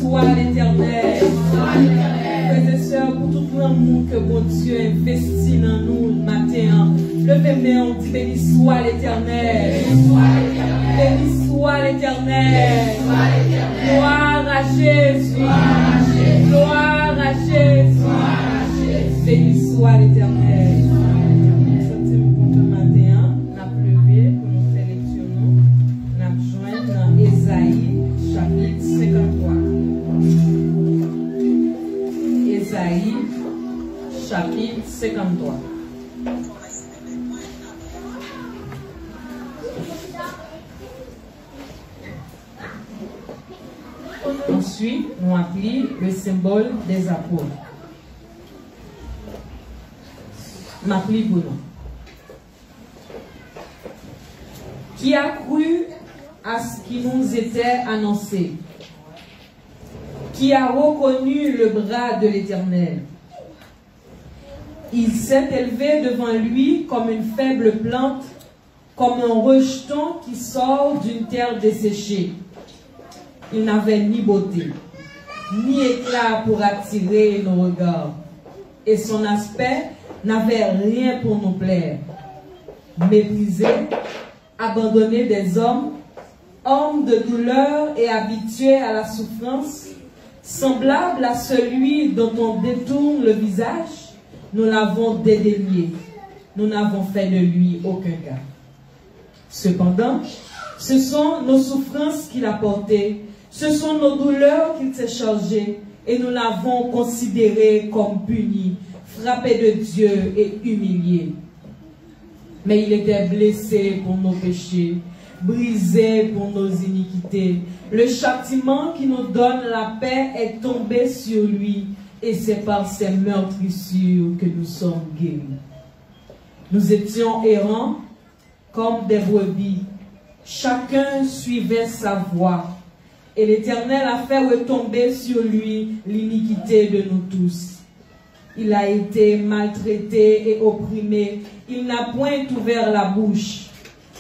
soit l'Éternel. Frères et sœurs, pour tout l'amour que mon Dieu investit dans nous le matin, levez-moi, on dit béni soit l'Éternel. Béni soit l'Éternel. Gloire à Jésus. Gloire à Jésus. Béni soit l'Éternel. Sentez-vous pour ce matin, on a levé pour nous faire lecture. On a joint dans Ésaïe, chapitre 53. Ésaïe, chapitre 53. Ensuite, nous appelons le symbole des apôtres. M'appelez pour nous. Qui a cru à ce qui nous était annoncé? Qui a reconnu le bras de l'Éternel? Il s'est élevé devant lui comme une faible plante, comme un rejeton qui sort d'une terre desséchée. Il n'avait ni beauté, ni éclat pour attirer nos regards, et son aspect n'avait rien pour nous plaire. Méprisé, abandonné des hommes, homme de douleur et habitué à la souffrance, semblable à celui dont on détourne le visage, nous l'avons dédaigné. Nous n'avons fait de lui aucun cas. Cependant, ce sont nos souffrances qu'il a portées, ce sont nos douleurs qu'il s'est chargé, et nous l'avons considéré comme puni, frappé de Dieu et humilié. Mais il était blessé pour nos péchés, brisé pour nos iniquités. Le châtiment qui nous donne la paix est tombé sur lui, et c'est par ses meurtrissures que nous sommes guéris. Nous étions errants comme des brebis. Chacun suivait sa voie. Et l'Éternel a fait retomber sur lui l'iniquité de nous tous. Il a été maltraité et opprimé. Il n'a point ouvert la bouche.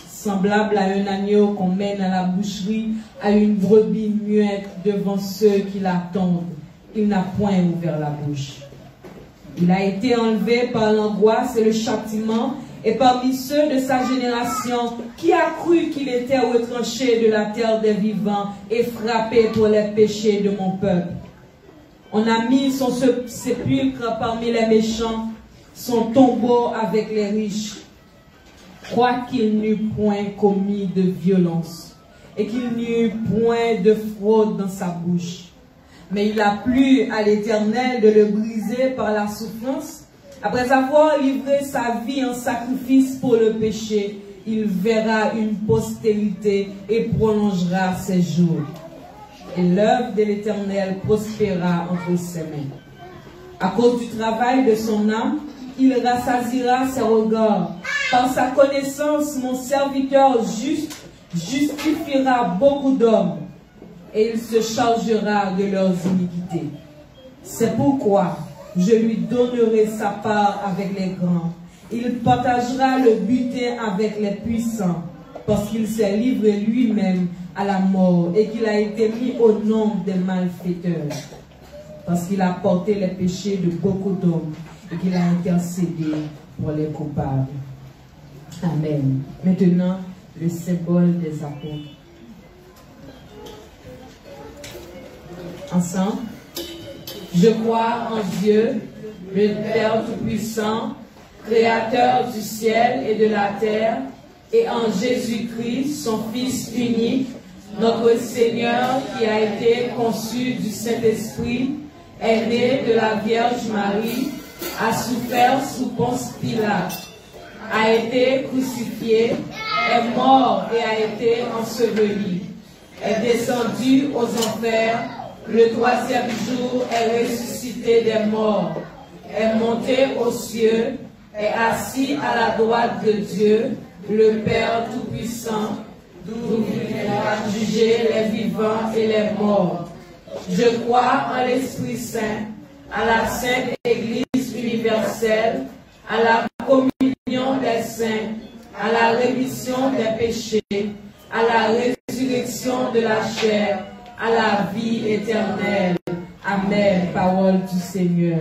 Semblable à un agneau qu'on mène à la boucherie, à une brebis muette devant ceux qui l'attendent. Il n'a point ouvert la bouche. Il a été enlevé par l'angoisse et le châtiment, et parmi ceux de sa génération, qui a cru qu'il était retranché de la terre des vivants et frappé pour les péchés de mon peuple. On a mis son sépulcre parmi les méchants, son tombeau avec les riches. Quoiqu'il n'eût point commis de violence et qu'il n'eût point de fraude dans sa bouche. Mais il a plu à l'Éternel de le briser par la souffrance. Après avoir livré sa vie en sacrifice pour le péché, il verra une postérité et prolongera ses jours. Et l'œuvre de l'Éternel prospérera entre ses mains. À cause du travail de son âme, il rassasiera ses regards. Par sa connaissance, mon serviteur juste justifiera beaucoup d'hommes, et il se chargera de leurs iniquités. C'est pourquoi je lui donnerai sa part avec les grands. Il partagera le butin avec les puissants, parce qu'il s'est livré lui-même à la mort et qu'il a été mis au nombre des malfaiteurs, parce qu'il a porté les péchés de beaucoup d'hommes et qu'il a intercédé pour les coupables. Amen. Maintenant, le symbole des apôtres. Ensemble. Je crois en Dieu, le Père Tout-Puissant, Créateur du ciel et de la terre, et en Jésus-Christ, son Fils unique, notre Seigneur, qui a été conçu du Saint-Esprit, est né de la Vierge Marie, a souffert sous Ponce Pilate, a été crucifié, est mort et a été enseveli, est descendu aux enfers, le troisième jour est ressuscité des morts, est monté aux cieux, est assis à la droite de Dieu, le Père Tout-Puissant, d'où il viendra juger les vivants et les morts. Je crois en l'Esprit Saint, à la Sainte Église universelle, à la communion des saints, à la rémission des péchés, à la résurrection de la chair à la vie éternelle. Amen. Parole du Seigneur.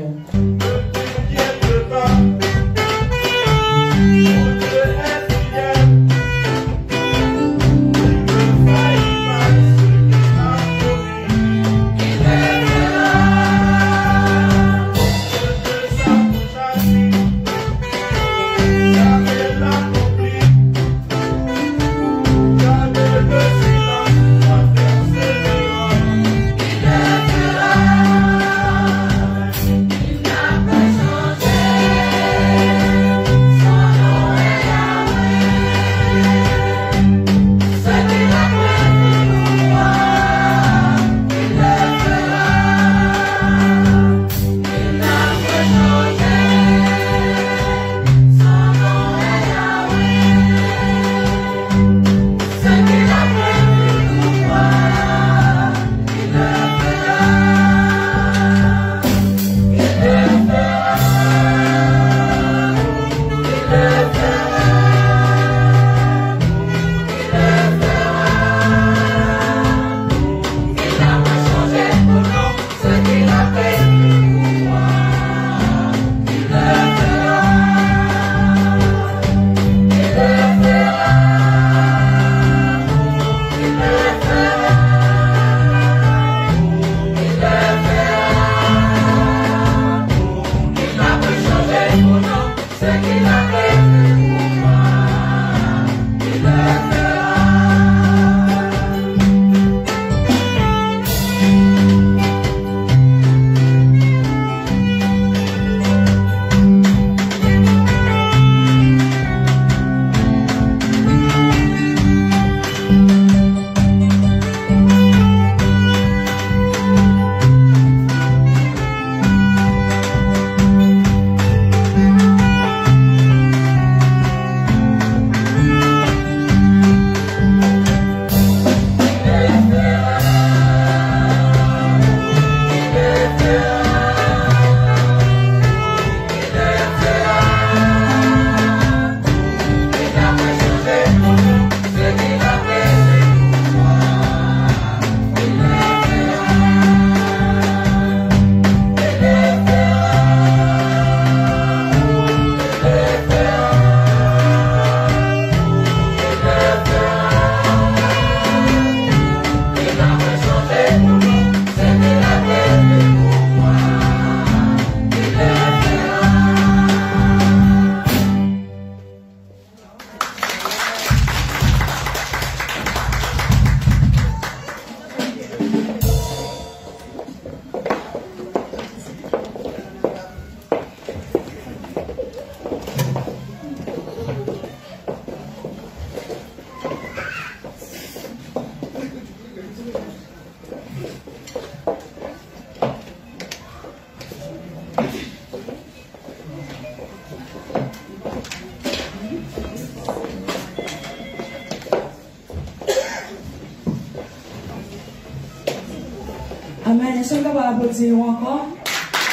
Amen. Est-ce qu'on va applaudir encore?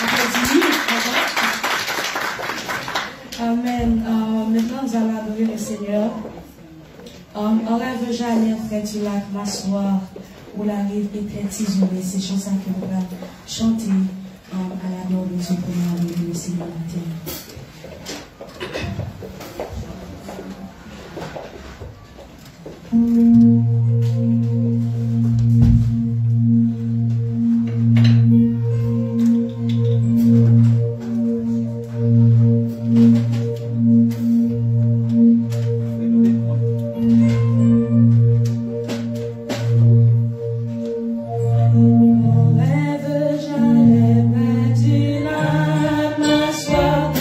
Applaudir. Amen. Maintenant, nous allons adorer le Seigneur. En rêve, j'allais en fait du lac m'asseoir où la rive était isolée. C'est chanson que nous allons chanter à la gloire de Dieu pour adorer le Seigneur matin. Rêve, j'allais près du lac m'asseoir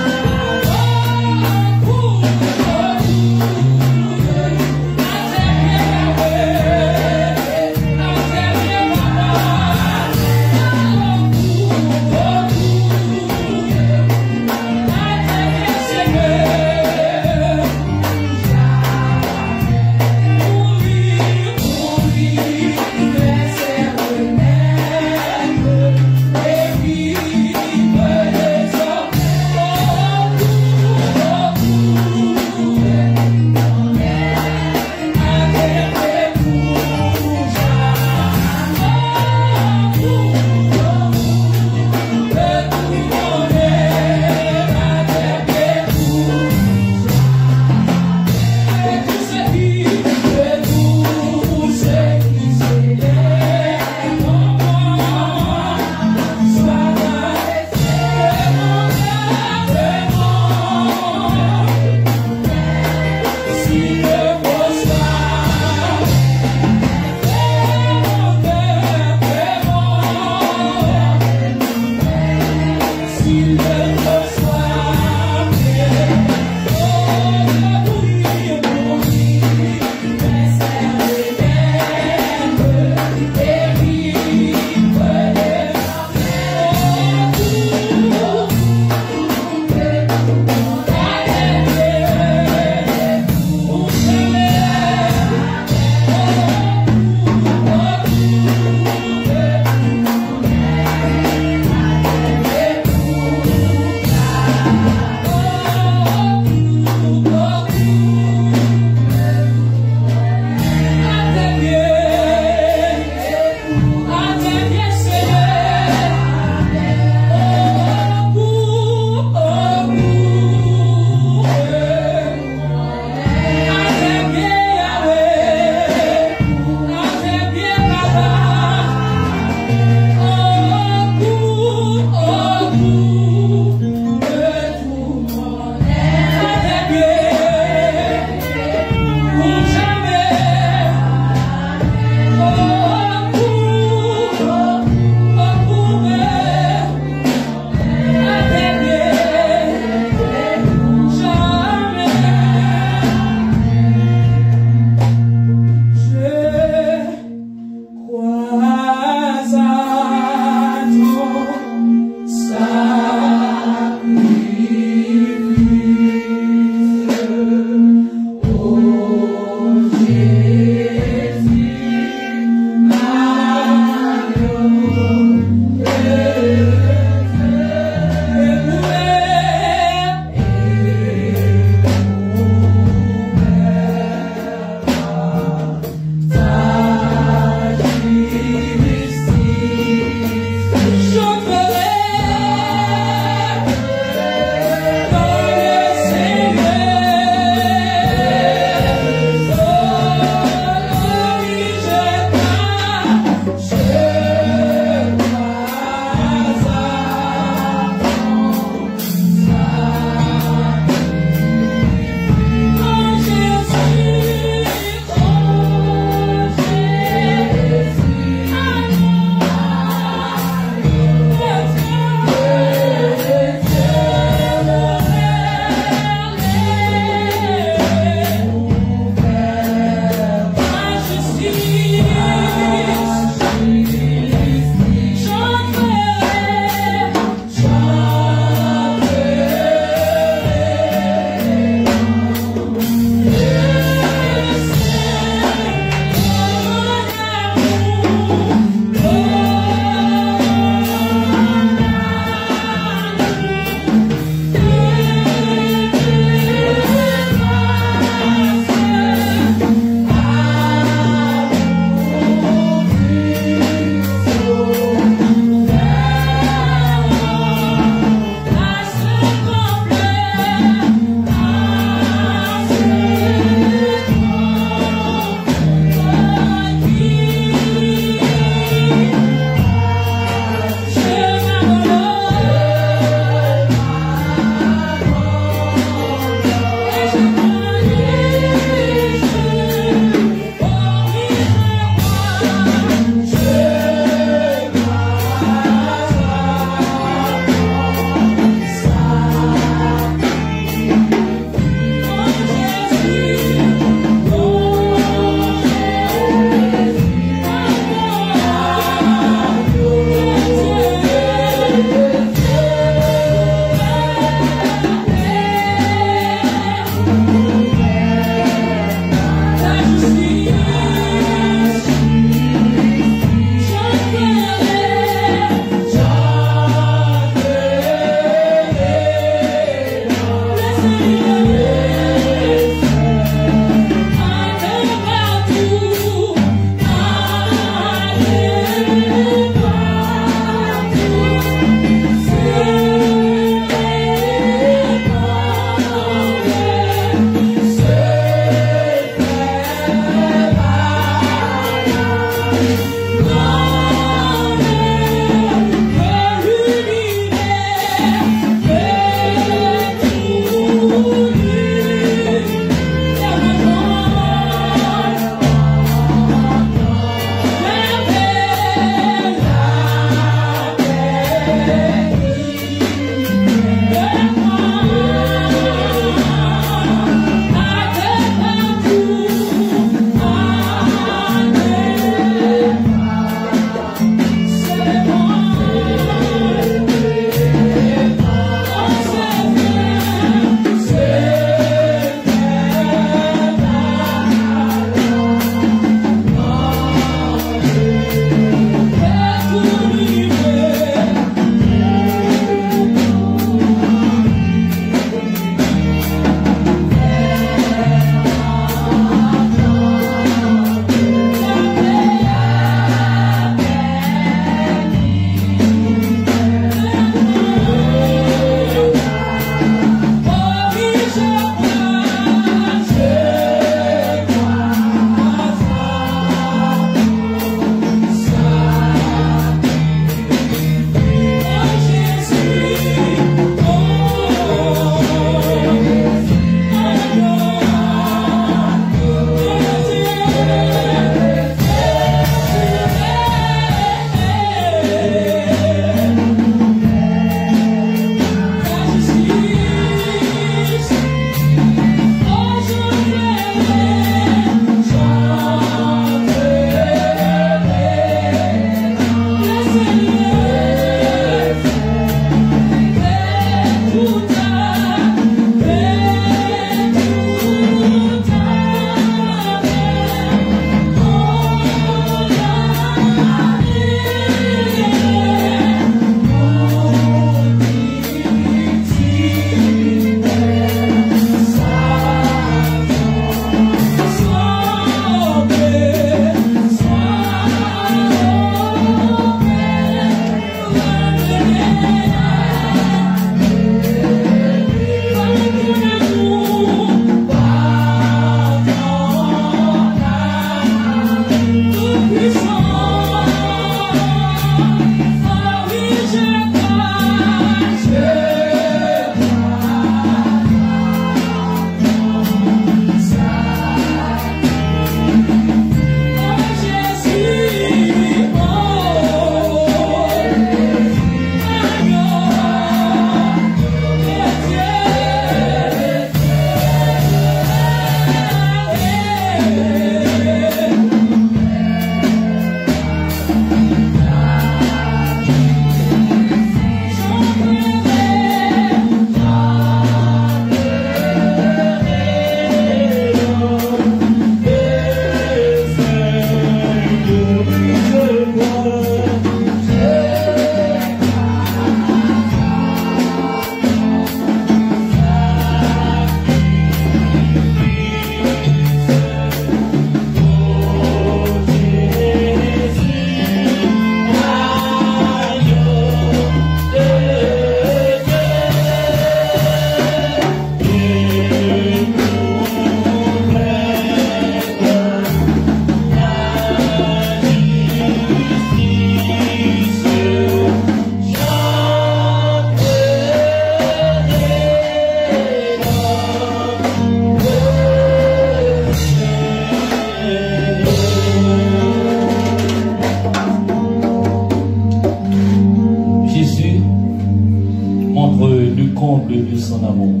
son amour.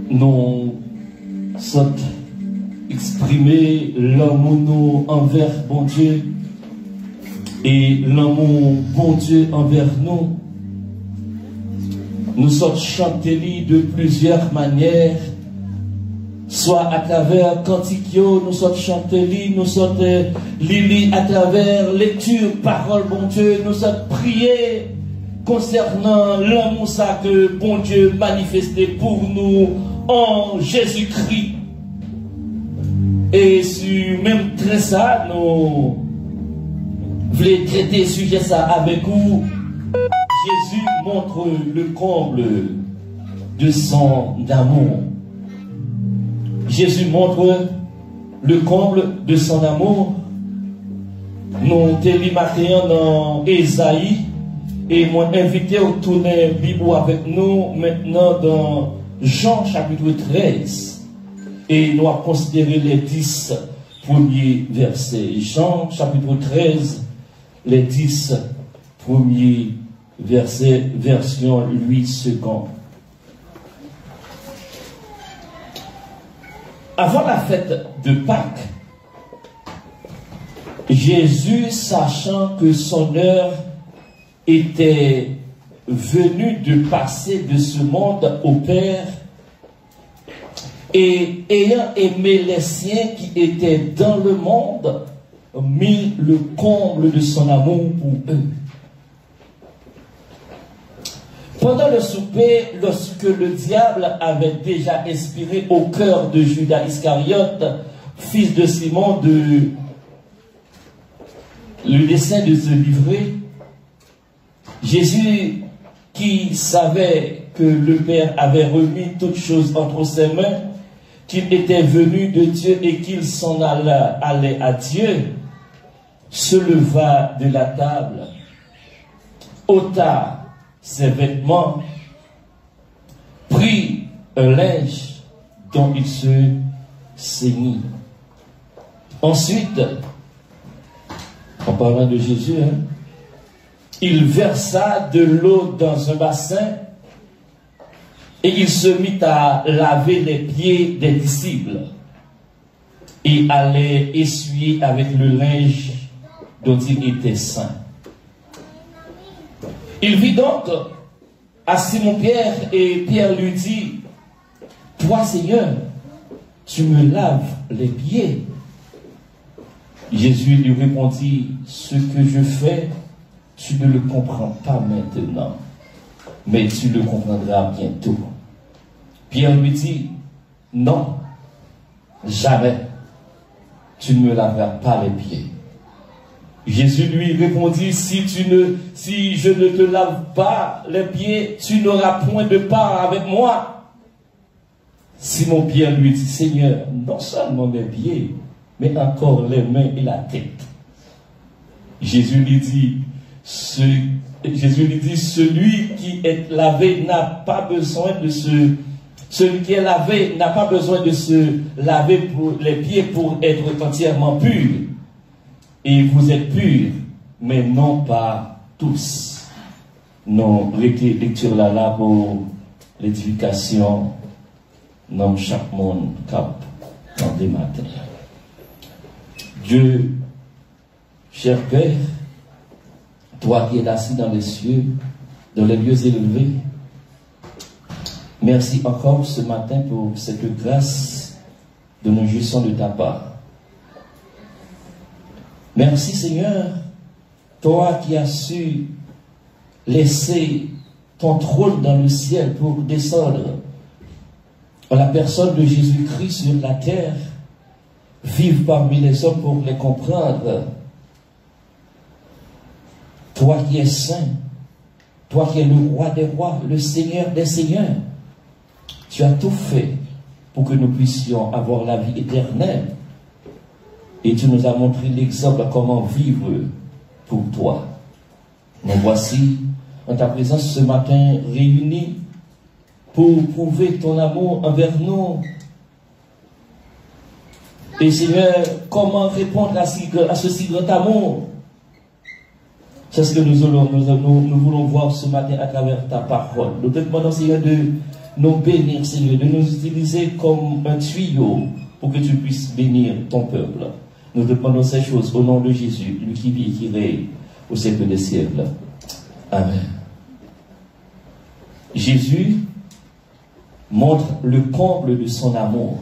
Nous sommes exprimés l'amour nous envers bon Dieu et l'amour bon Dieu envers nous. Nous sommes chantés de plusieurs manières, soit à travers cantiques, nous sommes chantés, nous sommes lili à travers lecture, parole bon Dieu, nous sommes priés concernant l'amour ça que bon Dieu manifesté pour nous en Jésus-Christ. Et sur même très ça, nous voulons traiter sujet ça avec vous. Jésus montre le comble de son amour. Jésus montre le comble de son amour. Nous sommes matin dans Ésaïe et moi invité à tourner la Bible avec nous maintenant dans Jean chapitre 13. Et nous allons considérer les 10 premiers versets. Jean chapitre 13, les 10 premiers versets, version 8 secondes. Avant la fête de Pâques, Jésus, sachant que son heure était venue de passer de ce monde au Père, et ayant aimé les siens qui étaient dans le monde, mit le comble de son amour pour eux. Pendant le souper, lorsque le diable avait déjà inspiré au cœur de Judas Iscariote, fils de Simon, le dessein de se livrer, Jésus, qui savait que le Père avait remis toutes choses entre ses mains, qu'il était venu de Dieu et qu'il s'en allait à Dieu, se leva de la table, ôta ses vêtements, prit un linge dont il se ceignit. Ensuite, en parlant de Jésus, il versa de l'eau dans un bassin et il se mit à laver les pieds des disciples et à les essuyer avec le linge dont il était saint. Il vit donc à Simon-Pierre et Pierre lui dit, « Toi, Seigneur, tu me laves les pieds. » Jésus lui répondit, « Ce que je fais, tu ne le comprends pas maintenant, mais tu le comprendras bientôt. » Pierre lui dit, « Non, jamais, tu ne me laveras pas les pieds. » Jésus lui répondit, si je ne te lave pas les pieds, tu n'auras point de part avec moi. Simon Pierre lui dit, Seigneur, non seulement les pieds, mais encore les mains et la tête. Jésus lui dit, celui qui est lavé n'a pas besoin de celui qui est lavé n'a pas besoin de se laver pour les pieds pour être entièrement pur. Et vous êtes purs, mais non pas tous. Non, lecture là pour l'édification, non chaque monde cap dans des matins. Dieu, cher Père, toi qui es assis dans les cieux, dans les lieux élevés, merci encore ce matin pour cette grâce de nous jouissons de ta part. Merci Seigneur, toi qui as su laisser ton trône dans le ciel pour descendre en la personne de Jésus-Christ sur la terre, vivre parmi les hommes pour les comprendre. Toi qui es saint, toi qui es le roi des rois, le Seigneur des seigneurs, tu as tout fait pour que nous puissions avoir la vie éternelle. Et tu nous as montré l'exemple de comment vivre pour toi. Nous voici en ta présence ce matin réunis pour prouver ton amour envers nous. Et Seigneur, comment répondre à ce si grand amour? C'est ce que nous voulons voir ce matin à travers ta parole. Nous te demandons, Seigneur, de nous bénir, Seigneur, de nous utiliser comme un tuyau pour que tu puisses bénir ton peuple. Nous te demandons ces choses au nom de Jésus, lui qui vit et qui règne au siècle des siècles. Amen. Jésus montre le comble de son amour.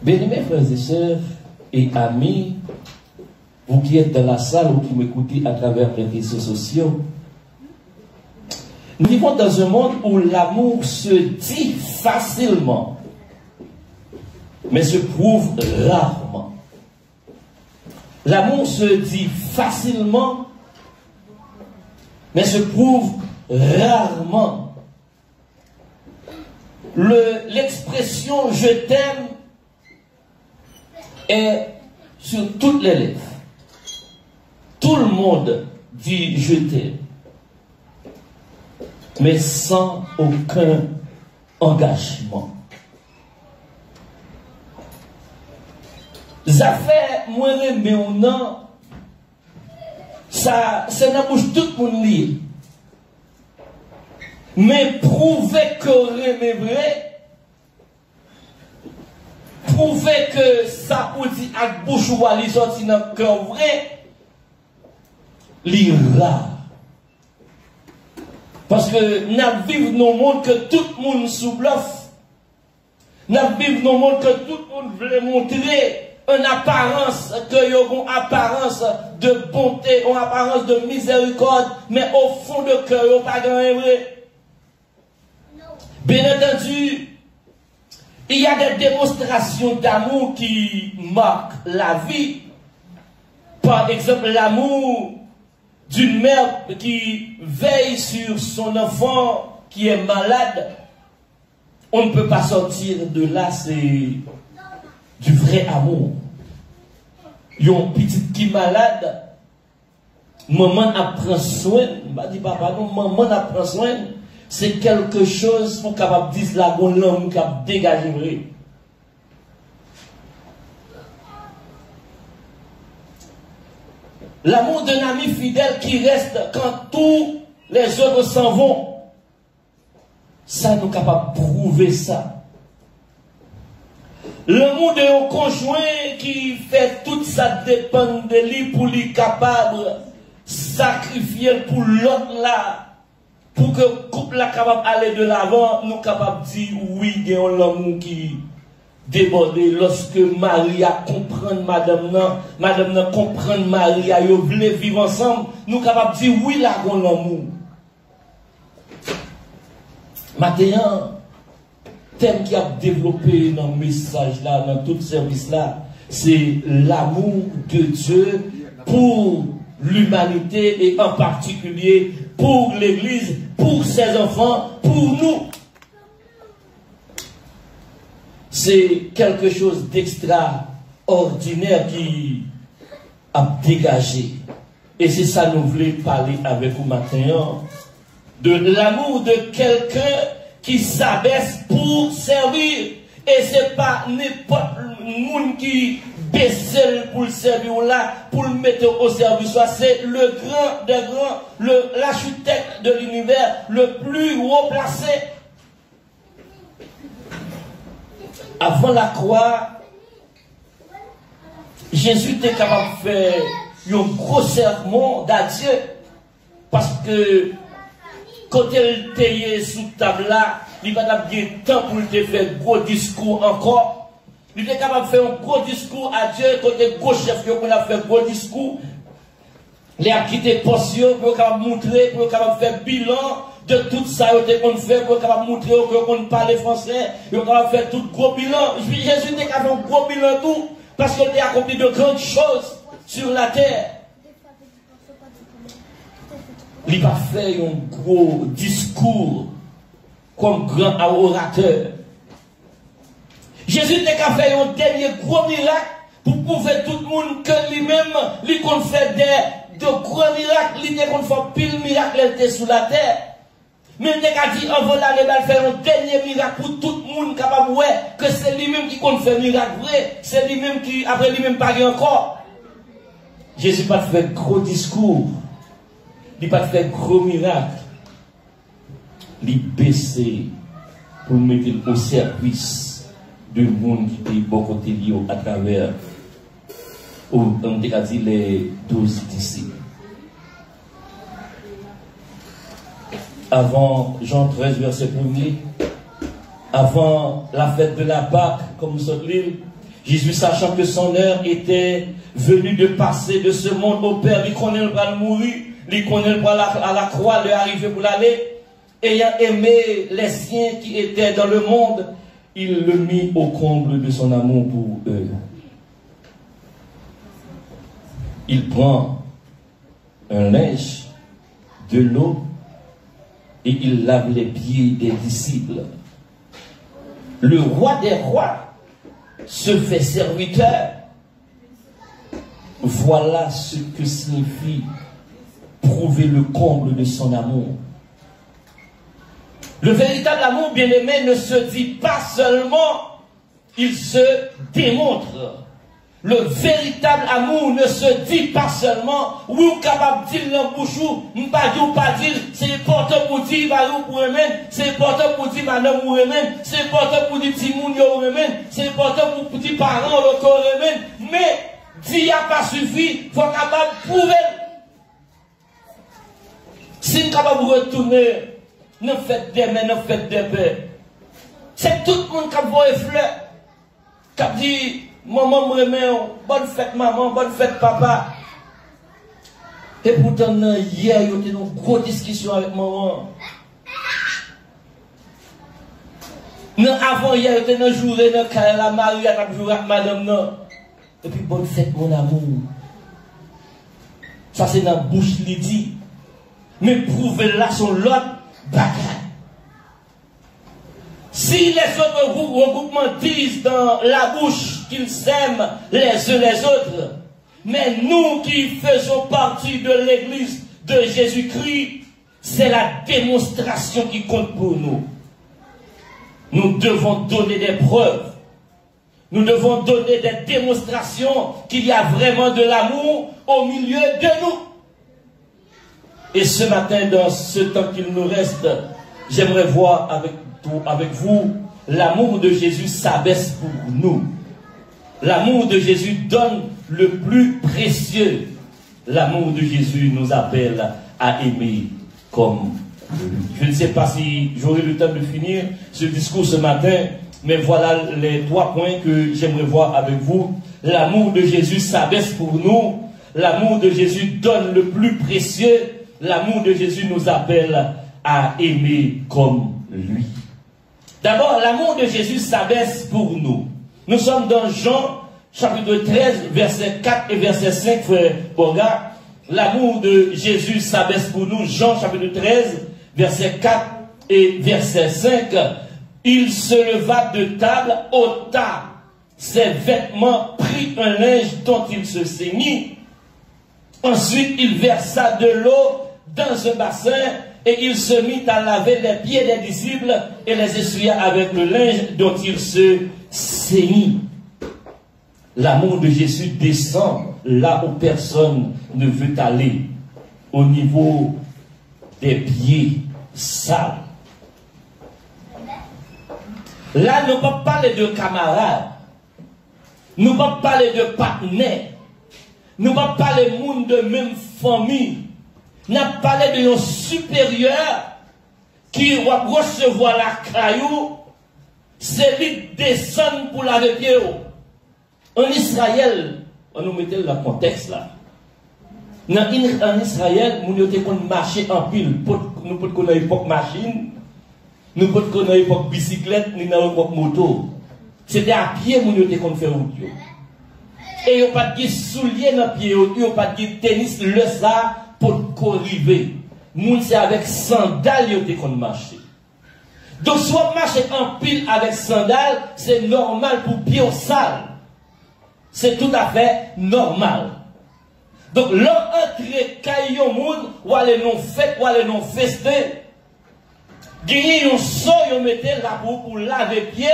Bien-aimés frères et sœurs et amis, vous qui êtes dans la salle ou qui m'écoutez à travers les réseaux sociaux, nous vivons dans un monde où l'amour se dit facilement, mais se prouve rarement. L'amour se dit facilement, mais se prouve rarement. L'expression « je t'aime » est sur toutes les lèvres. Tout le monde dit « je t'aime », mais sans aucun engagement. Ça fait moins mais ou non, ça n'a bouge tout le monde lié. Mais prouver que c'est vrai, prouver que ça ou dit à bouche ou à les sortir dans le cœur vrai, l'ira. Parce que nous vivons dans le monde que tout le monde sous bluff. Nous vivons dans le monde que tout le monde veut montrer une apparence, que y a une apparence de bonté, une apparence de miséricorde, mais au fond de cœur, il n'y a pas grand vrai. Bien entendu, il y a des démonstrations d'amour qui marquent la vie. Par exemple, l'amour d'une mère qui veille sur son enfant qui est malade. On ne peut pas sortir de là, c'est du vrai amour. Il y a une petite qui est malade, maman apprend soin, m'a dit papa, non, maman apprend soin, c'est quelque chose pour capable dire la bonne langue, capable dégager. L'amour d'un ami fidèle qui reste quand tous les autres s'en vont, ça nous capable de prouver ça. L'amour d'un conjoint qui fait tout ça dépend de lui pour lui capable de sacrifier pour l'autre là, pour que le couple là capable d'aller de l'avant, nous capable de dire oui, il y a l'amour qui débordé lorsque Maria comprend madame comprend Maria, ils voulaient vivre ensemble, nous capables de dire oui, là, on l'amour. Maintenant, thème qui a développé dans le message là, dans tout service là, c'est l'amour de Dieu pour l'humanité et en particulier pour l'Église, pour ses enfants, pour nous. C'est quelque chose d'extraordinaire qui a dégagé. Et c'est ça que nous voulons parler avec vous maintenant. De l'amour de quelqu'un qui s'abaisse pour servir. Et c'est pas n'importe monde qui baisse pour le servir là, pour le mettre au service. C'est le grand des grands, l'architecte de l'univers, le plus haut placé. Avant la croix, Jésus était capable de faire un gros sermon d'adieu. Parce que quand il était sous table là, il va pas de temps pour te faire un gros discours encore. Il était capable de faire un gros discours à Dieu. Quand il gros chef, il a fait un gros discours. Il a quitté Portion pour montrer, pour faire bilan de tout ça qu'on fait, pour montrer qu'on parle français, pour faire tout gros bilan. Jésus n'a qu'à faire un gros bilan tout, parce qu'il a accompli de grandes choses sur la terre. Il n'a pas fait un gros discours comme grand orateur. Jésus n'a qu'à faire un dernier gros miracle pour prouver tout le monde que lui-même, lui qu'on fait de gros miracles, il n'a qu'on fait pile miracle, il était sous la terre. Même des gars dit, on va l'aller faire un dernier miracle pour tout le monde capable de que c'est lui-même qui compte faire miracle vrai, c'est lui-même qui, après lui-même, parie encore. Jésus pas fait gros discours, il pas fait gros miracle. Il baissé pour mettre au service du monde qui était bon côté à travers, on a dit les 12 disciples. Avant Jean 13, verset 1er, avant la fête de la Pâque, comme nous sommes l'île, Jésus, sachant que son heure était venue de passer de ce monde au Père, il connaît le bras de mourir, il connaît le bras à la croix, de arriver pour l'aller, ayant aimé les siens qui étaient dans le monde, il le mit au comble de son amour pour eux. Il prend un linge, de l'eau, et il lave les pieds des disciples. Le roi des rois se fait serviteur. Voilà ce que signifie prouver le comble de son amour. Le véritable amour, bien-aimé, ne se dit pas seulement, il se démontre. Le véritable amour ne se dit pas seulement, oui, ou capable de dire dans le bouchou, pas dire, c'est important pour dire, barou pour eux-mêmes, c'est important pour dire, madame pour eux-mêmes, c'est important pour dire, timoun pour eux-mêmes, c'est important pour dire, parents pour eux-mêmes, mais, dire pas suffi, faut capable de prouver. Si nous sommes capables de retourner, nous faisons des mains, nous faisons des paix. C'est tout le monde qui a voix et fleur, qui a dit, maman me remet, bonne fête maman, bonne fête papa. Et pourtant, hier, il y a eu une grosse discussion avec maman. Avant hier, il y a eu une journée, la Marie a joué avec madame. Et puis, bonne fête mon amour. Ça, c'est dans la bouche, il dit. Mais prouver là son l'autre bagaille. Si les autres regroupements disent dans la bouche qu'ils s'aiment les uns les autres, mais nous qui faisons partie de l'église de Jésus-Christ, c'est la démonstration qui compte pour nous. Nous devons donner des preuves. Nous devons donner des démonstrations qu'il y a vraiment de l'amour au milieu de nous. Et ce matin, dans ce temps qu'il nous reste, j'aimerais voir avec vous, l'amour de Jésus s'abaisse pour nous. L'amour de Jésus donne le plus précieux. L'amour de Jésus nous appelle à aimer comme lui. Je ne sais pas si j'aurai le temps de finir ce discours ce matin, mais voilà les 3 points que j'aimerais voir avec vous. L'amour de Jésus s'abaisse pour nous. L'amour de Jésus donne le plus précieux. L'amour de Jésus nous appelle à aimer comme lui. D'abord, l'amour de Jésus s'abaisse pour nous. Nous sommes dans Jean, chapitre 13, verset 4 et verset 5, frère Boga. L'amour de Jésus s'abaisse pour nous. Jean, chapitre 13, verset 4 et verset 5. Il se leva de table, ôta ses vêtements, prit un linge dont il se ceignit. Ensuite, il versa de l'eau dans un bassin et il se mit à laver les pieds des disciples et les essuya avec le linge dont il se ceignit. L'amour de Jésus descend là où personne ne veut aller, au niveau des pieds sales. Là, nous ne pouvons pas parler de camarades, nous ne pouvons pas parler de partenaires, nous ne pouvons pas parler de monde de même famille. Nous avons parlé de nos supérieurs qui vont recevoir la caillou, c'est lui descendre pour la pied. En Israël, on nous mettait dans le contexte là. En Israël, nous avons marché en pile. Nous ne connaissons pas machine, nous ne connaissons pas bicyclette, ni pas moto. C'était à pied nous avons fait route. Et il n'y a pas de souliers dans le pied, il n'y a pas de tennis, le ça. Pour corriver, moun c'est avec sandales qu'on marche. Donc soit marcher en pile avec sandales, c'est normal pour pied au sale. C'est tout à fait normal. Donc l'entrée caillon moun ou aller non fête ou aller non festin, Gagner un saut, ils mettent là pour laver pied,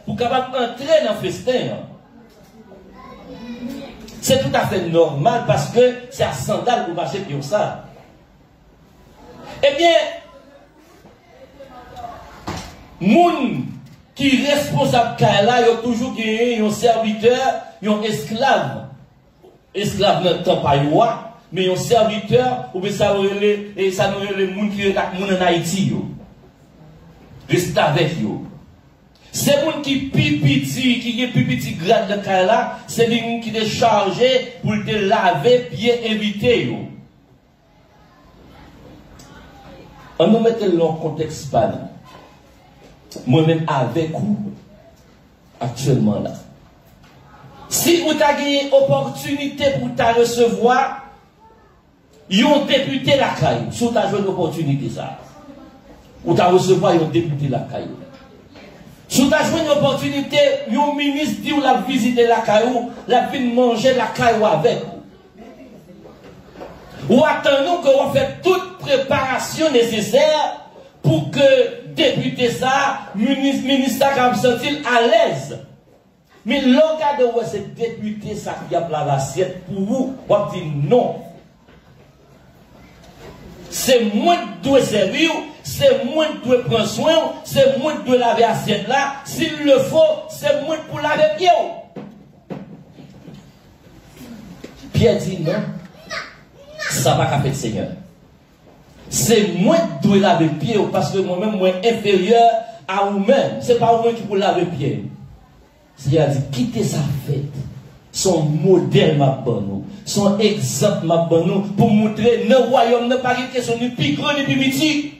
pour capable entrer dans le festin. C'est tout à fait normal parce que c'est à sandales pour marcher comme ça. Eh bien, moun qui est responsable là, il a toujours gagné un serviteur, un esclave. Esclave dans le temps pas roi, mais un serviteur, ou bien ça nous les moun qui est en Haïti. Reste avec eux. C'est moun qui pipiti, qui est pipiti grade de là, c'est les moun qui est chargé pour te laver, pied invité. On nous mette dans le contexte pas. Moi-même avec vous, actuellement là. Si vous avez une opportunité pour ta recevoir, yon député la caille, si vous avez une opportunité ça. Ou ta recevoir yon député la caille. Si vous avez une opportunité, yon ministre dit ou la visiter la caille, la fin manger la caille avec. Ou attendons qu'on fait toute préparation nécessaire pour que député ça, ministre ça, comme sentir à l'aise. Mais l'organe de ce député ça qui a plat l'assiette pour vous, on dit non. C'est moi qui dois servir, c'est moi qui dois prendre soin, c'est moi qui dois laver l'assiette là. S'il le faut, c'est moi pour laver pied. Pierre dit non. Ça va pas faire Seigneur. C'est moi qui dois laver pied parce que moi-même, moi inférieur à vous-même. C'est pas vous-même qui pour laver pied. C'est-à-dire, quittez sa fête. Son modèle m'a bon, son exemple m'a bon, pour montrer le royaume n'a pas une question ni plus grand ni plus petit.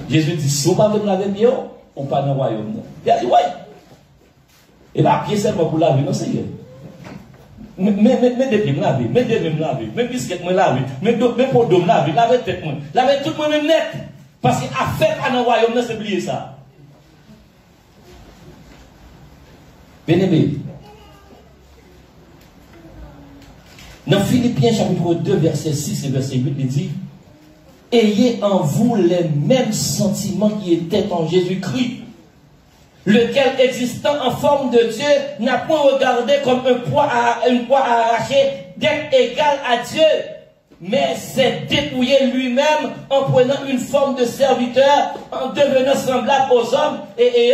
Jésus dit, si vous ne pouvez pas laver pied, on pas dans le royaume. Il a dit, ouais. Et là, pied seulement pour laver, non, Seigneur. Mais des pieds me laver, mais des me laver, mais biscuit me laver, mais pour me laver, laver tête moi, laver tout le monde net. Parce que à faire dans le royaume, c'est oublier ça. Bien-aimé, dans Philippiens chapitre 2, verset 6 et verset 8, il dit, ayez en vous les mêmes sentiments qui étaient en Jésus-Christ, lequel existant en forme de Dieu n'a point regardé comme un poids à arracher d'être égal à Dieu, mais s'est dépouillé lui-même en prenant une forme de serviteur, en devenant semblable aux hommes et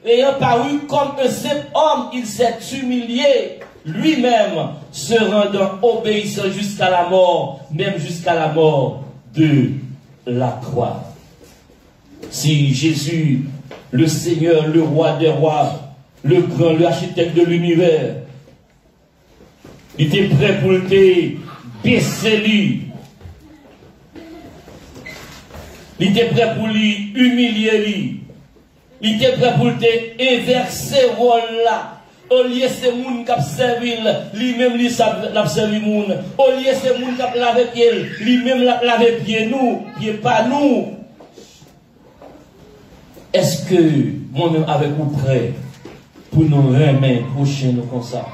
ayant paru comme un simple homme, il s'est humilié lui-même, se rendant obéissant jusqu'à la mort, même jusqu'à la mort de la croix. Si Jésus, le Seigneur, le roi des rois, le grand, l'architecte de l'univers, il était prêt pour te baisser lui. Il était prêt pour lui humilier lui. Il était prêt pour te inverser rôle là. Au lieu de ces gens qui ont servi, lui-même l'a servi moun. Au lieu de ces gens qui ont lavé pied, lui-même l'a lavé pied nous, pied pas nous. Est-ce que moi-même avec vous prêt pour nous remettre prochain nous comme ça?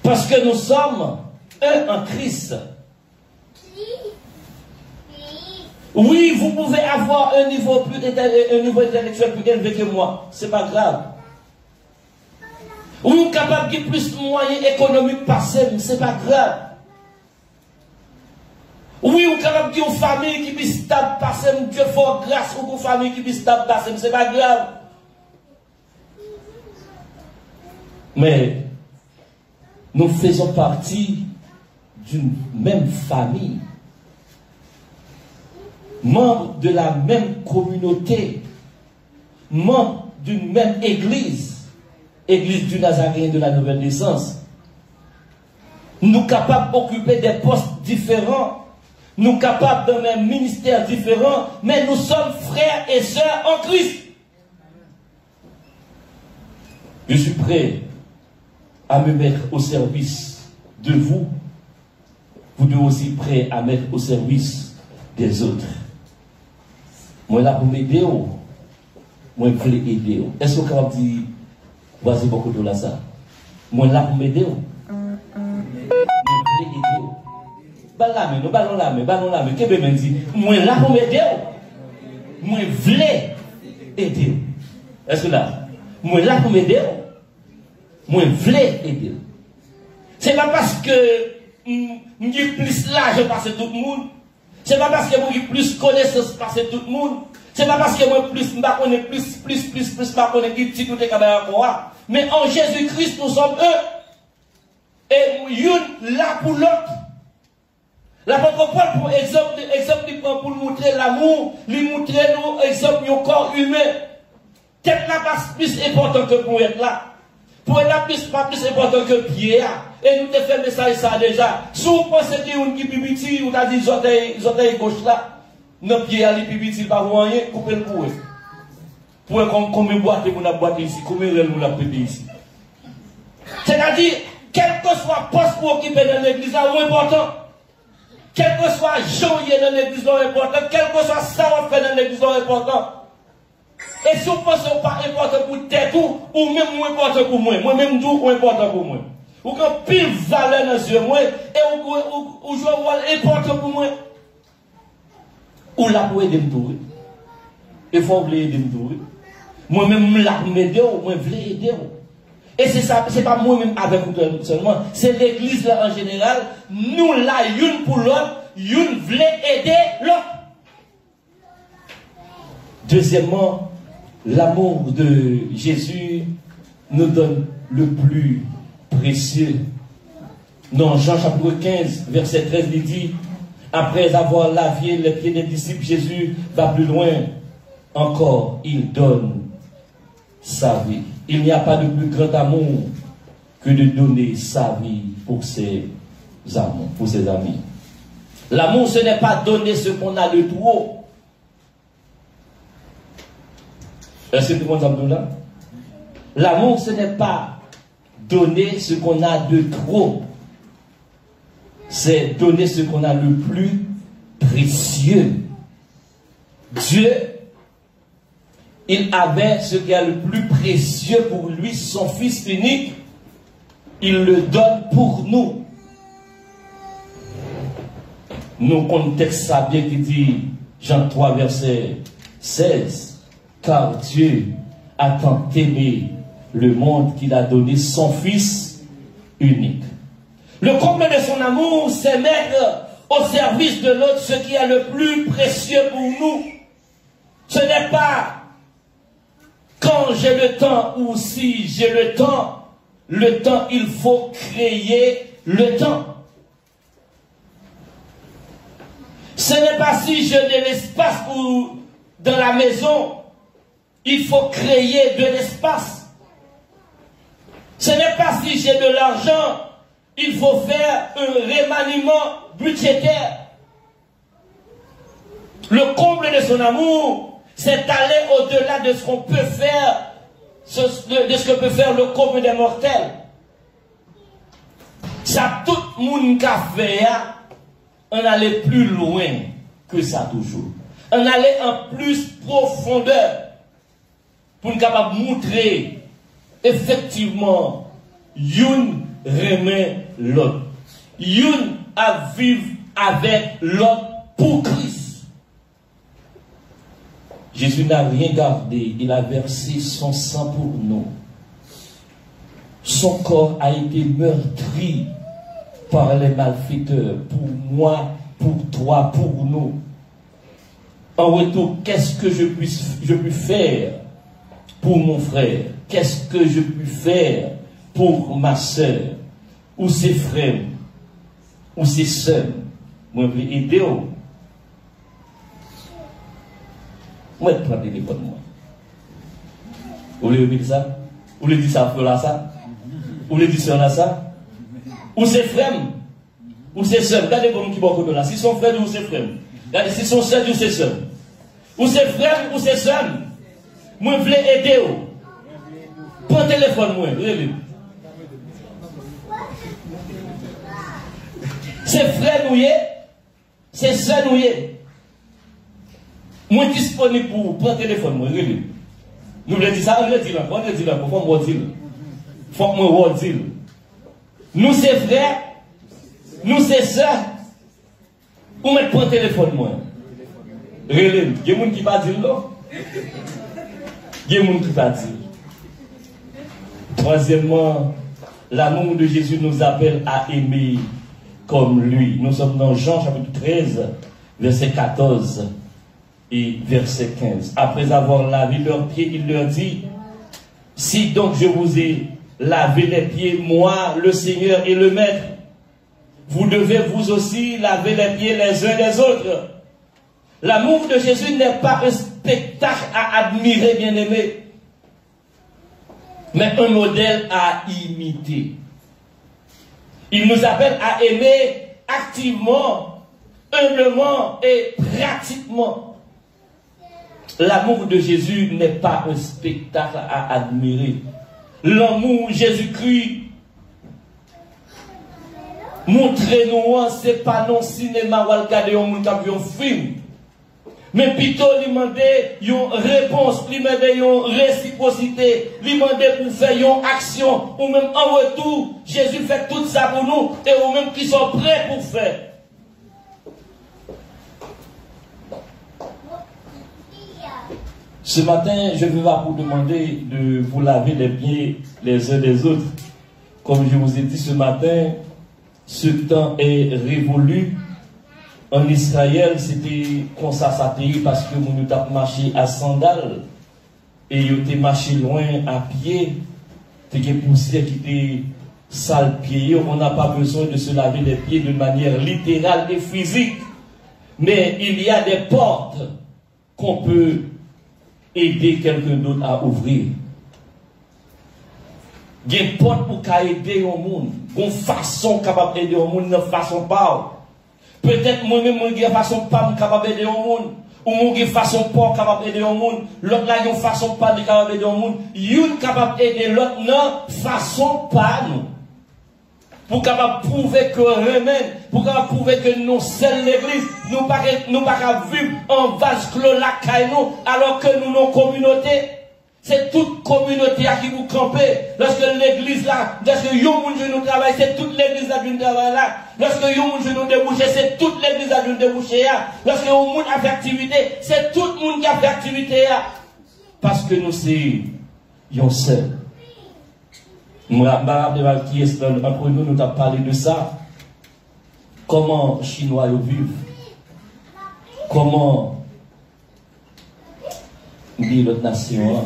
Parce que nous sommes un en Christ. Oui, vous pouvez avoir un niveau intellectuel plus élevé que moi. C'est pas grave. Oui, vous êtes capable de plus de moyens économiques passer, c'est pas grave. Oui, vous êtes capable de une famille qui est stable passer, Dieu fait grâce ou une famille qui est stable passer, c'est pas grave. Mais nous faisons partie d'une même famille, membres de la même communauté, membres d'une même église, église du Nazaréen de la nouvelle naissance. Nous capables d'occuper des postes différents, nous capables de même ministères différents, mais nous sommes frères et sœurs en Christ. Je suis prêt à me mettre au service de vous. Vous êtes aussi prêts à mettre au service des autres. Moi là pour m'aider, moi je veux aider. Est-ce que vous pouvez dire, voici beaucoup de dollars ça? Moi là pour m'aider, moi je veux aider. ballon la main. Qu'est-ce que dit? Moi là pour m'aider. Moi voulais aider. Est-ce que là? Moi là pour m'aider. Moi voulais aider. C'est pas parce que j'ai plus l'argent parce que tout le monde. C'est pas parce que moi j'ai plus connaissance parce que tout le monde. C'est pas parce que moi plus connais plus connais petit tout est capable moi. Mais en Jésus-Christ nous sommes un. Et une là pour l'autre. L'apôtre Paul pour exemple il prend pour montrer l'amour, lui montrer nous exemple un corps humain. Tête là pas plus important que pour être là. Pour être là pas plus important que pied. Et nous te fait message ça déjà. Si vous pensez qu'il y a une qui pipiti, ou t'as dit j'entends gauche là. Non, pied à l'épibiti, pas rien, coupez le pour eux. Pour combien boîte vous avez boîte ici, combien de vous avez pété ici. C'est-à-dire, quel que soit le poste pour occuper dans l'église, c'est important. Quel que soit Jean dans l'église, c'est important. Quel que soit ça on fait dans l'église, c'est important. Et si vous pensez pas important pour tête ou même moins important pour moi, moi-même tout important pour moi. Ou quand pile valeur dans les yeux, moi, et ou je vois important pour moi. Ou là pour aider me. Il faut aider me. Moi-même là pour m'aider, moi je veux aider. Et c'est ça, c'est pas moi-même avec vous seulement, c'est l'église là en général, nous là, une pour l'autre, une veut aider l'autre. Deuxièmement, l'amour de Jésus nous donne le plus précieux. Dans Jean chapitre 15, verset 13, il dit, après avoir lavé les pieds des disciples, Jésus va plus loin. Encore, il donne sa vie. Il n'y a pas de plus grand amour que de donner sa vie pour ses amours, pour ses amis. L'amour, ce n'est pas donner ce qu'on a de trop. Est-ce que tout le monde là? L'amour, ce n'est pas donner ce qu'on a de trop. C'est donner ce qu'on a le plus précieux. Dieu, il avait ce qui est le plus précieux pour lui, son Fils unique. Il le donne pour nous. Nous, contexte ça bien qui dit, Jean 3, verset 16, car Dieu a tant aimé le monde qu'il a donné son Fils unique. Le comble de son amour, c'est mettre au service de l'autre ce qui est le plus précieux pour nous. Ce n'est pas quand j'ai le temps ou si j'ai le temps, il faut créer le temps. Ce n'est pas si j'ai de l'espace dans la maison, il faut créer de l'espace. Ce n'est pas si j'ai de l'argent, il faut faire un remaniement budgétaire. Le comble de son amour, c'est aller au-delà de ce qu'on peut faire, de ce que peut faire le comble des mortels. Ça, tout le monde qui a fait, on allait plus loin que ça toujours. On allait en plus profondeur pour nous capable montrer effectivement une remet l'autre. Une à vivre avec l'autre pour Christ. Jésus n'a rien gardé, il a versé son sang pour nous. Son corps a été meurtri par les malfaiteurs, pour moi, pour toi, pour nous. En retour, qu'est-ce que je puis faire pour mon frère? Qu'est-ce que je puis faire pour ma soeur? Ou ses frères? Ou ses soeurs? Moi, je veux aider. Moi, je prends le téléphone. Vous voulez dire ça? Vous voulez dire ça, frère là, ça? Vous voulez dire ça, là, ça? Ou ses frères? Ou ses soeurs? Regardez comme qui beaucoup de là. Si son frère ou ses frères? Regardez si son soeur ou ses soeurs? Ou ses frères ou ses soeurs? Moi, je veux aider. Prends le téléphone, moi. C'est frère nous, c'est soeur nous. Moi, disponible pour prendre le téléphone, moi. Nous voulons dire ça, on le dit là. On le dit là, faut que moi dire. Faut que moi dire. Nous, c'est frère, nous, c'est soeur. Ou mettre pour un téléphone, moi. Relève. Il y a des gens qui ne pas dire là. Il y a des gens qui ne pas dire. Troisièmement, l'amour de Jésus nous appelle à aimer comme lui. Nous sommes dans Jean chapitre 13, verset 14 et verset 15. Après avoir lavé leurs pieds, il leur dit, si donc je vous ai lavé les pieds, moi, le Seigneur et le Maître, vous devez vous aussi laver les pieds les uns des autres. L'amour de Jésus n'est pas un spectacle à admirer, bien-aimé, mais un modèle à imiter. Il nous appelle à aimer activement, humblement et pratiquement. L'amour de Jésus n'est pas un spectacle à admirer. L'amour Jésus-Christ, montrez-nous, ce n'est pas non cinéma ou regarder un film. Mais plutôt, il demandait une réponse, il demandait une réciprocité, il demandait pour faire une action, ou même en retour, Jésus fait tout ça pour nous, et ou même qui sont prêts pour faire. Ce matin, je vais vous demander de vous laver les pieds les uns des autres. Comme je vous ai dit ce matin, ce temps est révolu. En Israël, c'était comme ça parce que nous avons marché à sandales et nous avons marché loin à pied. C'était une poussière qui était sale pied. On n'a pas besoin de se laver les pieds de manière littérale et physique. Mais il y a des portes qu'on peut aider quelqu'un d'autre à ouvrir. Il y a des portes pour aider au monde. Une façon capable d'aider au monde, une façon pas. Peut-être moi-même, je n'ai façon pas capable d'aider au monde. Ou je n'ai façon pas capable d'aider au monde. L'autre là, il y a une façon pas capable d'aider au monde. Une capable d'aider l'autre, non, façon pas nous. Pour capable prouver que remède, pour capable prouver que nous sommes l'église, nous pas vivre en vase clos la caille nous, alors que nous, nos communautés, c'est toute communauté à qui vous campez. Lorsque l'église là, lorsque yon moun nous travaille, c'est toute l'église là qui travaille là. Lorsque yon moun nous débouche, c'est toute l'église là qui débouche là. Lorsque yon moun a fait activité, c'est tout le monde qui a fait activité là. Parce que nous c'est yon seul. Moi, qui est entre nous, nous avons parlé de ça. Comment les Chinois vivent? Comment dit l'autre nation?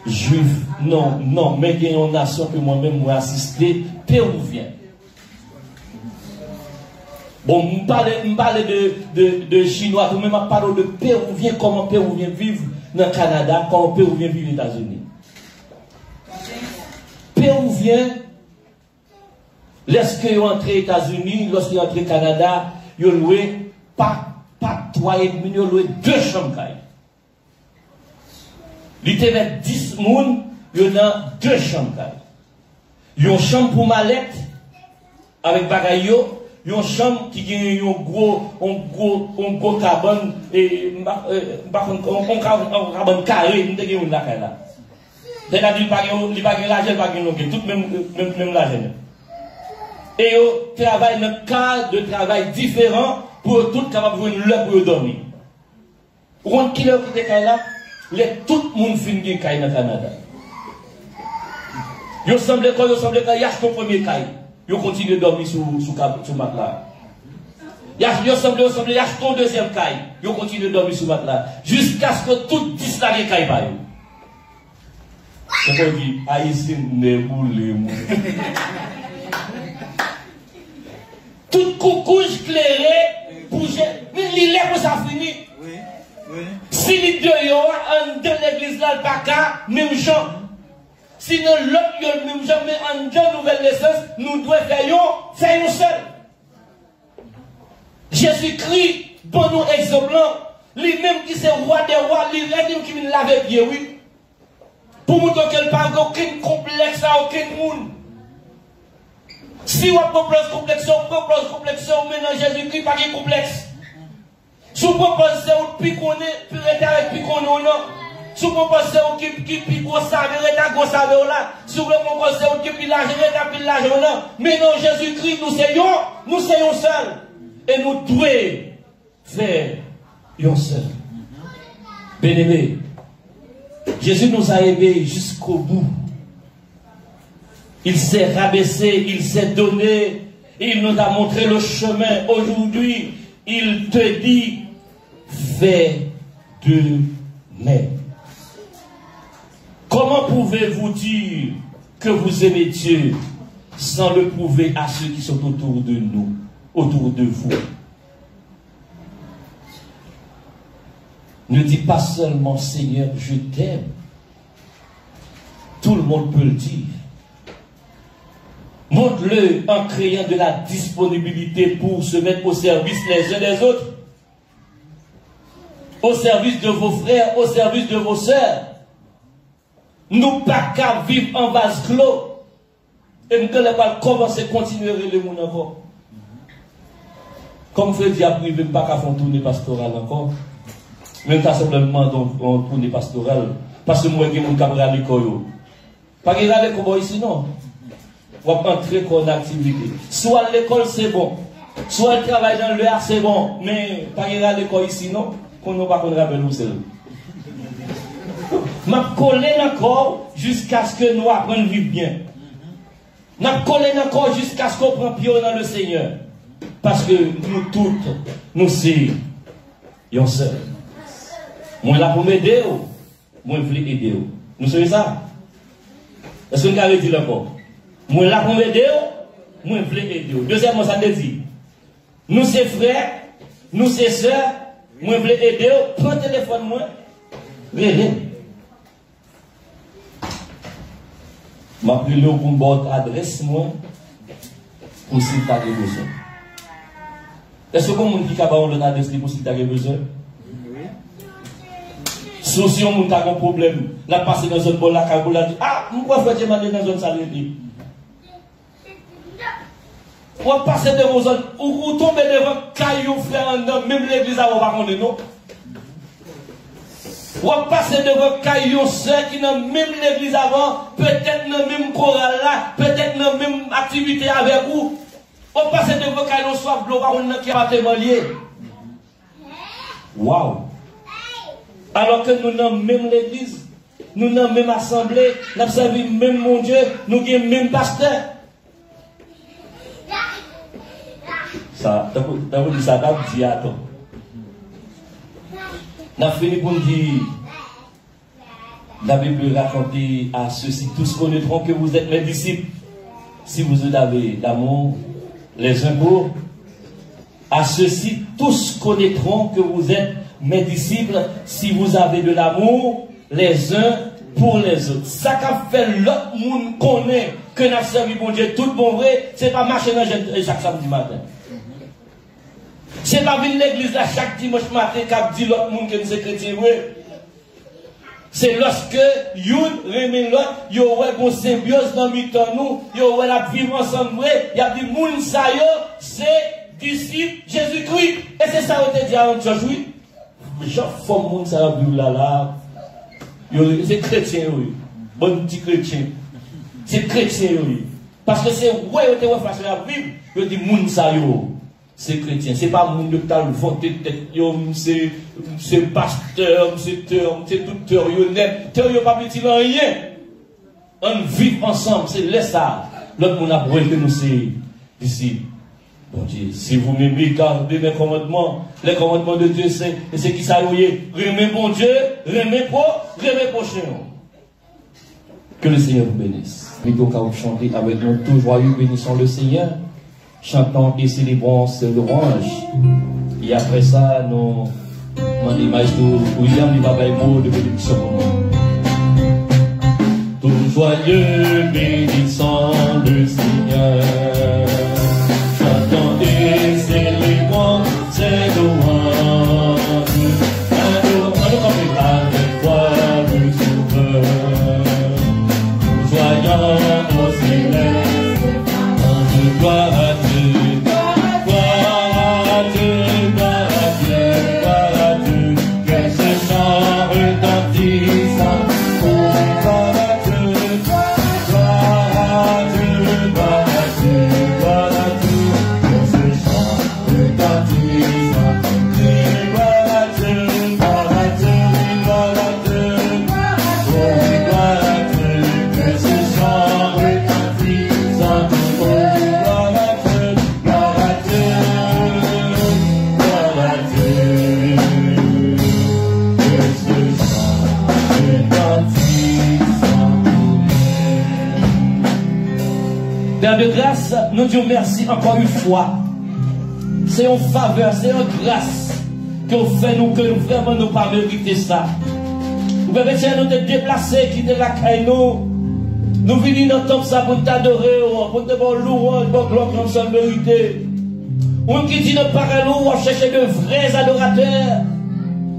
Juif. Non, mais il y a une nation que moi-même j'ai assisté, péruvien. Bon, je parle de Chinois, je parle de péruvien, comment péruvien vivent dans le Canada, comment péruvien vivent aux États-Unis. Péruvien, lorsqu'ils sont entrés aux États-Unis, lorsqu'ils sont entrés au Canada, ils ont loué pas 3,5, ils ont loué 2 chambres. Il y avait 10 personnes, il y a 2 chambres. Il y a une chambre pour mallette, avec bagaillot, il y a une chambre qui a un gros cabane, et un cabane carré, il y a une là. C'est-à-dire qu'il n'y a pas de l'argent, tout même l'argent. Et ils travaillent dans un cadre de travail différent pour tout capable de l'heure pour dormir. Pour qui l'heure qui est là, tout le monde finit de caille dans le Canada. Ils semblent qu'il y a son premier caille. Ils continuent de dormir sous matelas. Ils semblent qu'il y a son deuxième caille. Ils continuent de dormir sous matelas. Jusqu'à ce que tout dislare les cailles par eux. C'est qu'on dit, Haïtien ne boule. Tout coucouche clairé, bouger. Mais il est pour ça fini. Si les deux y ont dans l'église là, le baka, même genre. Sinon l'autre y a le même genre, mais en deux nouvelle naissance, nous devons faire un seul. Jésus-Christ, bon nous exemple, lui-même qui c'est roi des rois, lui-même qui vient laver pied, oui. Pour montrer qu'elle n'a pas aucun complexe à aucun monde. Si on propose complexe, mais dans Jésus-Christ, pas de complexe. Si on propose que piconner, puis rester avec piconner ou non. Si on propose qui pico saveur, rester gros saveur là. Si on propose qui puis l'argent, rester puis l'argent non. Mais non, Jésus-Christ, nous soyons seul. et nous devons faire une seule. Bien-aimé, Jésus nous a aimés jusqu'au bout. Il s'est rabaissé, il s'est donné, il nous a montré le chemin. Aujourd'hui, il te dit, fais de même. Comment pouvez-vous dire que vous aimez Dieu sans le prouver à ceux qui sont autour de nous, autour de vous? Ne dis pas seulement Seigneur, je t'aime. Tout le monde peut le dire. Montre-le en créant de la disponibilité pour se mettre au service les uns des autres. Au service de vos frères, au service de vos sœurs. Nous pas qu'à vivre en vase clos. Et nous ne pas commencer à continuer le monde encore. Comme Freddy a privé, pas qu'à faire tourner pastoral encore. Même pas simplement tourner pastoral. Parce que moi, je suis à l'école. Pas qu'il y a l'école ici, non. On va entrer comme activité. Soit l'école, c'est bon. Soit le travail dans l'heure, c'est bon. Mais pas qu'il y a l'école ici, non. Qu'on n'a pas qu'on rappelle nous seul. Je collé encore jusqu'à ce que nous apprenions à vivre bien. Je collé encore jusqu'à ce qu'on prenne pied dans le Seigneur. Parce que nous toutes, nous sommes seuls. Moi là pour m'aider, moi je veux aider. Nous savons ça? Est-ce que vous avez dit encore? Moi là pour m'aider, moi je veux aider. Deuxièmement, ça me dit, nous sommes frères, nous sommes sœurs, moi je veux aider. Prends le téléphone, moi, rien. Je vais appeler pour une adresse, moi, pour si tu as besoin. Est-ce que vous avez dit que adresse pour si tu as besoin? Si on a un problème, la passer dans une bonne la cagoule, ah, pourquoi faut demander dans une salle? Ou passer devant zone, ou tomber devant caillou, frère, même l'église avant pas qu'on non. Ou passer devant caillou, soeur qui n'a même l'église avant, peut-être dans même chorale là, peut-être dans même activité avec vous. Ou passer devant caillou, soit blanc, par contre, qui a pas témoigné. Waouh! Alors que nous n'avons même l'église, nous n'avons même assemblée, nous avons servi même mon Dieu, nous avons même pasteur. Ça, t'as dit ça, t'as dit attends. Nous avons fini pour nous dire, la Bible raconte à ceux-ci, tous connaîtront que vous êtes mes disciples, si vous avez l'amour les uns pour. À ceux-ci, tous connaîtront que vous êtes mes disciples, si vous avez de l'amour les uns pour les autres. Ça qu'a fait l'autre monde connaît que nous avons servi mon Dieu tout bon vrai, c'est pas marcher dans chaque samedi matin. C'est pas venir l'église à chaque dimanche matin qu'a dit l'autre monde que nous sommes chrétiens vrai. C'est lorsque Youn remet l'autre, il y a une symbiose dans nous, il y a la vivre ensemble vrai, il y a des moun sa yo, c'est disciples Jésus-Christ. Et c'est ça qu'on te dit à Antioche, oui. Jean forme monde ça la Bible là. C'est chrétien oui. Bon petit chrétien. C'est chrétien oui. Parce que c'est ouais on te face la Bible, il dit monde ça yo. C'est chrétien, c'est pas monde de tal voter tête yo, c'est pasteur, c'est docteur yo net. Yo pas petit rien. On vit ensemble, c'est laisse ça. L'autre monde a brûlé nous c'est disciples. Bon Dieu, si vous m'aimez, gardez mes commandements. Les commandements de Dieu, c'est qui ça y est. Remet bon Dieu, remet prochain. Que le Seigneur vous bénisse. Et donc, à vous chanter avec nous tout joyeux, bénissons le Seigneur. Chantons et célébrons ce louange. Et après ça, nous demandons l'image de William, il va faire un mot de bénédiction pour nous. Tout joyeux, bénissons le Seigneur. Et célébrons ses louanges, adorons avec toi le Sauveur. Joyons au céleste, en gloire à Dieu, gloire à Dieu, gloire à Dieu, gloire à Dieu, que ce chant retentissant, gloire à Dieu, gloire à Dieu, gloire à Dieu. nous disons merci encore une fois. C'est une faveur, c'est une grâce que vous faites nous, que nous vraiment nous pas mériter ça. Vous pouvez nous te déplacer, quitter la caille nous. Nous venons dans le temps ça pour t'adorer, pour te voir louange, pour gloire comme ça mérité. On qui dit nos paroles, on cherche de vrais adorateurs.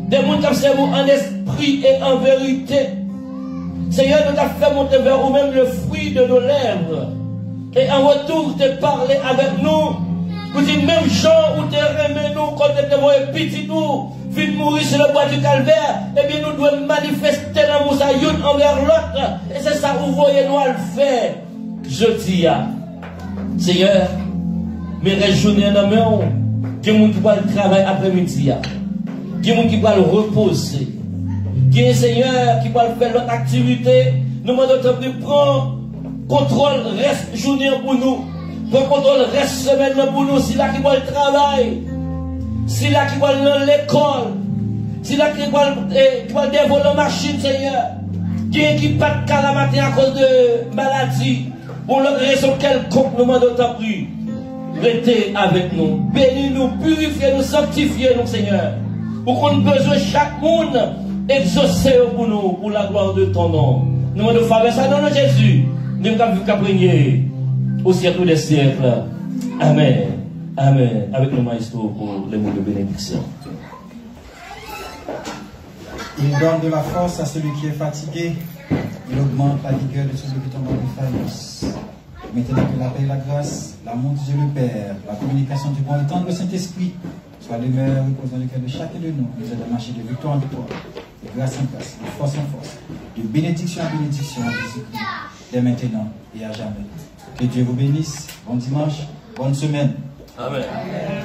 Des gens comme c'est vous en esprit et en vérité. Seigneur, nous t'a fait monter vers vous-même le fruit de nos lèvres. Et en retour, te parler avec nous. Vous dites, même gens où te remet nous, quand te voyez petit nous, vite mourir sur le bois du calvaire, eh bien, nous devons manifester l'amour envers l'autre. Et c'est ça, vous voyez, nous à le faire. Je dis, Seigneur, mais réjouis dans mes mains, qu'il y a des gens qui vont travailler après-midi. Qui est qui va le reposer, qui est Seigneur qui va faire notre activité, nous demandons de prendre contrôle reste journée pour nous, prendre contrôle reste semaine pour nous, si là qui va le travail, si là qui va dans l'école, si là qui va dévoiler la machine, Seigneur, qui est qui pas de calamité à cause de maladie, pour la raison quelconque, nous demandons de prier, restez avec nous, bénis-nous, purifiez-nous, sanctifiez-nous, Seigneur. Pour qu'on ait besoin chaque monde exaucer pour nous, pour la gloire de ton nom. Nous demandons faveur ça dans le nom de Jésus. Nous avons vu qu'à prier au siècle des siècles. Amen. Amen. Avec le maestro pour les mots de bénédiction. Il donne de la force à celui qui est fatigué. Il augmente la vigueur de celui qui tombe en défaillance. Maintenant que la paix et la grâce, l'amour de Dieu le Père, la communication du bon et tendre Saint-Esprit, soit demeure repose dans le cœur de chacun de nous, nous aide à marcher de victoire en victoire, de grâce en grâce, de force en force, de bénédiction en bénédiction, dès maintenant et à jamais. Que Dieu vous bénisse. Bon dimanche, bonne semaine. Amen. Amen.